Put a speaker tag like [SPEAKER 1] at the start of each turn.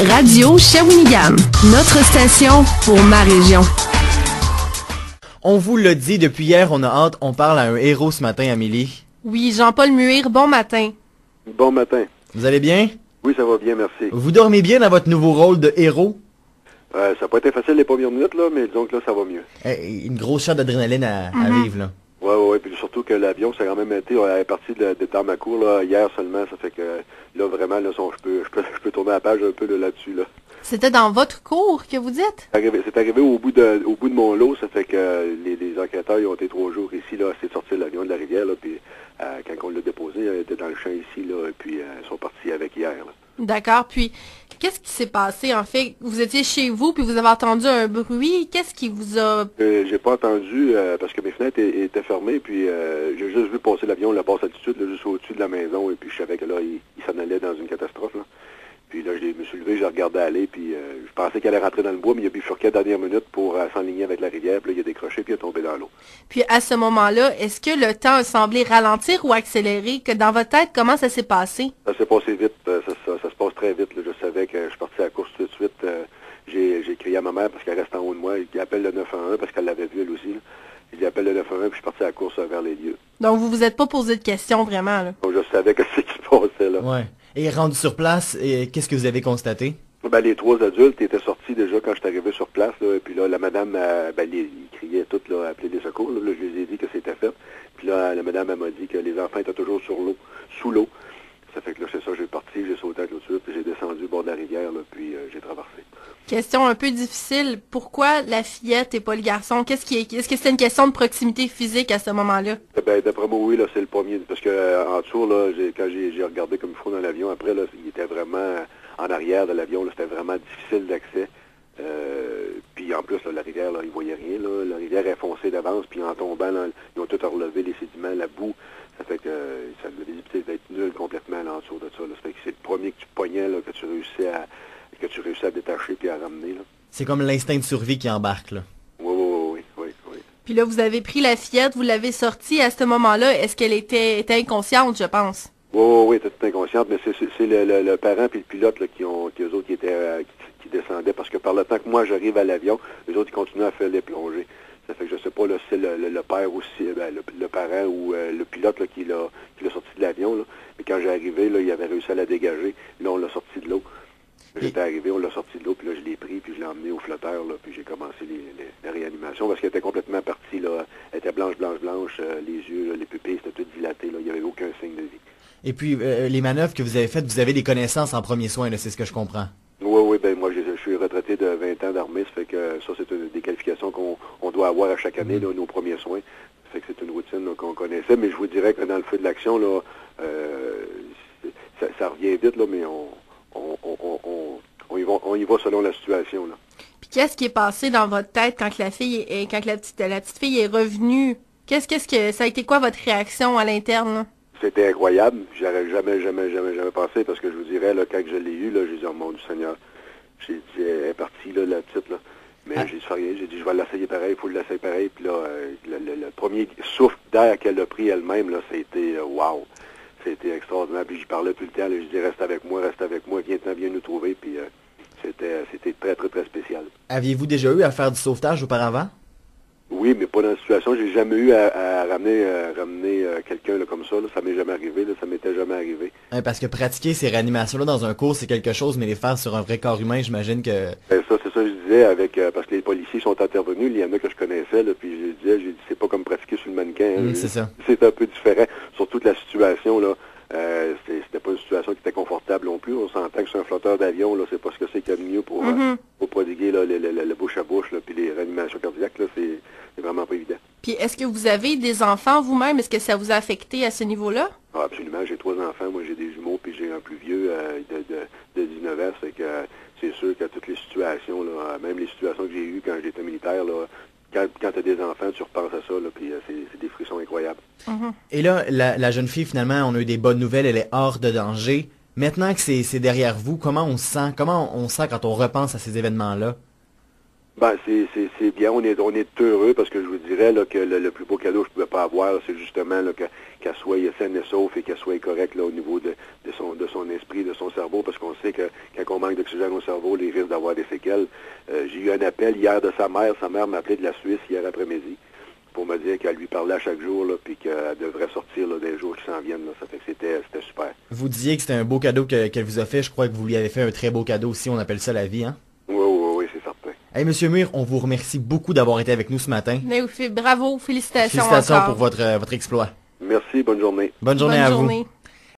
[SPEAKER 1] Radio Shawinigan, notre station pour ma région.
[SPEAKER 2] On vous l'a dit, depuis hier, on a hâte, on parle à un héros ce matin, Amélie.
[SPEAKER 3] Oui, Jean-Paul Muir, bon matin.
[SPEAKER 4] Bon matin.
[SPEAKER 2] Vous allez bien?
[SPEAKER 4] Oui, ça va bien, merci.
[SPEAKER 2] Vous dormez bien dans votre nouveau rôle de héros?
[SPEAKER 4] Ça n'a pas été facile les premières minutes, là, mais disons que là, ça va mieux.
[SPEAKER 2] Une grosse shot d'adrénaline à vivre, là.
[SPEAKER 4] Oui, puis surtout que l'avion, ça a quand même été, on est parti de dans ma cour, là, hier seulement, ça fait que, là, vraiment, là, je peux tourner la page un peu là-dessus, là.
[SPEAKER 3] C'était dans votre cours que vous dites?
[SPEAKER 4] C'est arrivé au bout de mon lot, ça fait que les enquêteurs, ils ont été 3 jours ici, là, c'est sorti de l'avion de la rivière, là, puis quand on l'a déposé, il était dans le champ ici, là, et puis ils sont partis avec hier, là.
[SPEAKER 3] D'accord, puis qu'est-ce qui s'est passé, en fait? Vous étiez chez vous, puis vous avez entendu un bruit, qu'est-ce qui vous a...
[SPEAKER 4] J'ai pas entendu, parce que mes fenêtres étaient fermées, puis j'ai juste vu passer l'avion, la basse altitude, là, juste au-dessus de la maison, et puis je savais que là, il s'en allait dans une catastrophe, là. Puis là, je me suis levé, j'ai regardé aller, puis je pensais qu'elle allait rentrer dans le bois, mais il a bifurqué à la dernière minute pour s'enligner avec la rivière, puis là, il a décroché, puis il est tombé dans l'eau.
[SPEAKER 3] Puis à ce moment-là, est-ce que le temps a semblé ralentir ou accélérer? Que dans votre tête, comment ça s'est passé?
[SPEAKER 4] Ça s'est passé vite, ça se passe très vite, là. Je savais que je suis parti à la course tout de suite. J'ai crié à ma mère parce qu'elle reste en haut de moi, il appelle le 911 parce qu'elle l'avait vu elle aussi, là. Il appelle le 911, puis je suis parti à la course vers les lieux.
[SPEAKER 3] Donc vous vous êtes pas posé de questions vraiment, là?
[SPEAKER 4] Donc je savais que c'est ce qui se passait, là.
[SPEAKER 2] Ouais. Et rendu sur place, qu'est-ce que vous avez constaté?
[SPEAKER 4] Ben, les 3 adultes étaient sortis déjà quand je suis arrivé sur place, là, et puis là, la madame, ils criaient toutes, là, appeler les secours, là, je les ai dit que c'était fait. Puis là, la madame, elle m'a dit que les enfants étaient toujours sous l'eau. Ça fait que là, c'est ça, j'ai parti, j'ai sauté à la clôture, puis j'ai descendu au bord de la rivière, là, puis j'ai traversé.
[SPEAKER 3] Question un peu difficile. Pourquoi la fillette et pas le garçon? Est-ce que c'est une question de proximité physique à ce moment-là?
[SPEAKER 4] Ben, d'après moi, oui, là, c'est le premier. Parce que en dessous, là, quand j'ai regardé comme il faut dans l'avion, après, là, il était vraiment en arrière de l'avion, là, c'était vraiment difficile d'accès. Puis en plus, là, la rivière, là, ils voyaient rien, là. La rivière est foncée d'avance, puis en tombant, là, ils ont tout relevé les sédiments, la boue. Ça fait que ça la visibilité va être nulle complètement là, en dessous de ça, là. Ça fait que c'est le premier que tu pognais, là, que tu réussis à détacher puis à ramener, là.
[SPEAKER 2] C'est comme l'instinct de survie qui embarque, là.
[SPEAKER 4] Oui.
[SPEAKER 3] Puis là, vous avez pris la fillette, vous l'avez sortie. À ce moment-là, est-ce qu'elle était inconsciente, je pense?
[SPEAKER 4] Oui, elle était toute inconsciente, mais c'est le parent puis le pilote là, qui descendaient, parce que par le temps que moi j'arrive à l'avion, les autres ils continuent à faire les plongées. Ça fait que je sais pas là, si c'est le père aussi, le parent ou le pilote là, qui l'a sorti de l'avion, là. Mais quand j'ai arrivé, là, il avait réussi à la dégager. Là, on l'a sorti de l'eau. J'étais arrivé, on l'a sorti de l'eau, puis là, je l'ai pris, puis je l'ai emmené au flotteur, là, puis j'ai commencé les réanimations, parce qu'elle était complètement partie, là. Elle était blanche, les yeux, là, les pupilles, c'était tout dilaté, là. Il n'y avait aucun signe de vie.
[SPEAKER 2] Et puis, les manœuvres que vous avez faites, vous avez des connaissances en premiers soins, là, c'est ce que je comprends.
[SPEAKER 4] Oui, ben moi, je suis retraité de 20 ans d'armée, ça fait que ça, c'est des qualifications qu'on doit avoir à chaque année, là, nos premiers soins. Ça fait que c'est une routine là, qu'on connaissait, mais je vous dirais que dans le feu de l'action, là, ça revient vite, là, mais on y va selon la situation, là.
[SPEAKER 3] Puis qu'est-ce qui est passé dans votre tête quand la petite fille est revenue? Qu'est-ce que ça a été quoi votre réaction à l'interne, là?
[SPEAKER 4] C'était incroyable. J'aurais jamais pensé, parce que je vous dirais, là, quand je l'ai eu, là, j'ai dit, oh mon Dieu Seigneur, j'ai dit, elle est partie, là, la petite, là. Mais j'ai dit, rien. J'ai dit, je vais l'essayer pareil, il faut l'essayer pareil. Puis là, le premier souffle d'air qu'elle a pris elle-même, là, c'était, wow. C'était extraordinaire. Puis j'y parlais tout le temps, là, je dis, reste avec moi, viens nous trouver. Puis c'était très, très, très spécial.
[SPEAKER 2] Aviez-vous déjà eu à faire du sauvetage auparavant?
[SPEAKER 4] Oui, mais pas dans la situation. J'ai jamais eu à ramener quelqu'un là, comme ça. Là. Ça m'est jamais arrivé. Là. Ça m'était jamais arrivé.
[SPEAKER 2] Parce que pratiquer ces réanimations-là dans un cours, c'est quelque chose, mais les faire sur un vrai corps humain, j'imagine que...
[SPEAKER 4] Ben, ça, c'est ça que je disais, parce que les policiers sont intervenus. Il y en a que je connaissais, là, puis j'ai dit, c'est pas comme pratiquer sur le mannequin. Hein,
[SPEAKER 2] c'est ça.
[SPEAKER 4] C'est un peu différent. Surtout que la situation, là, c'était pas une situation qui était confortable non plus. On s'entend que c'est un flotteur d'avion, là, c'est pas ce que c'est qu'il y a de mieux pour prodiguer là, le bouche à bouche, là, puis les réanimations cardiaques, là, c'est vraiment pas évident.
[SPEAKER 3] Puis est-ce que vous avez des enfants vous-même? Est-ce que ça vous a affecté à ce niveau-là?
[SPEAKER 4] Ah, absolument. J'ai 3 enfants. Moi, j'ai des jumeaux, puis j'ai un plus vieux de 19 ans. C'est que c'est sûr que toutes les situations, là, même les situations que j'ai eues quand j'étais militaire, là, quand tu as des enfants, tu repenses à ça, là, puis c'est des frissons incroyables.
[SPEAKER 2] Et là, la jeune fille, finalement, on a eu des bonnes nouvelles, elle est hors de danger. Maintenant que c'est derrière vous, comment on se sent quand on repense à ces événements-là?
[SPEAKER 4] Ben, c'est bien, on est heureux parce que je vous dirais là, que le plus beau cadeau que je pouvais pas avoir, là, c'est justement là, qu'elle soit saine et sauf et qu'elle soit correcte là, au niveau de son esprit, de son cerveau, parce qu'on sait que quand on manque d'oxygène au cerveau, les risques d'avoir des séquelles. J'ai eu un appel hier de sa mère m'a appelé de la Suisse hier après-midi pour me dire qu'elle lui parlait à chaque jour, là, puis qu'elle devrait sortir là, des jours qui s'en viennent. Là. Ça fait que c'était super.
[SPEAKER 2] Vous disiez que c'était un beau cadeau qu'elle vous a fait. Je crois que vous lui avez fait un très beau cadeau aussi. On appelle ça la vie, hein?
[SPEAKER 4] Oui, c'est certain.
[SPEAKER 2] Hey, Monsieur Muir, on vous remercie beaucoup d'avoir été avec nous ce matin.
[SPEAKER 3] Bravo, félicitations
[SPEAKER 2] Félicitations
[SPEAKER 3] encore.
[SPEAKER 2] pour votre exploit.
[SPEAKER 4] Merci, bonne journée.
[SPEAKER 2] Bonne journée à vous.
[SPEAKER 3] Journée.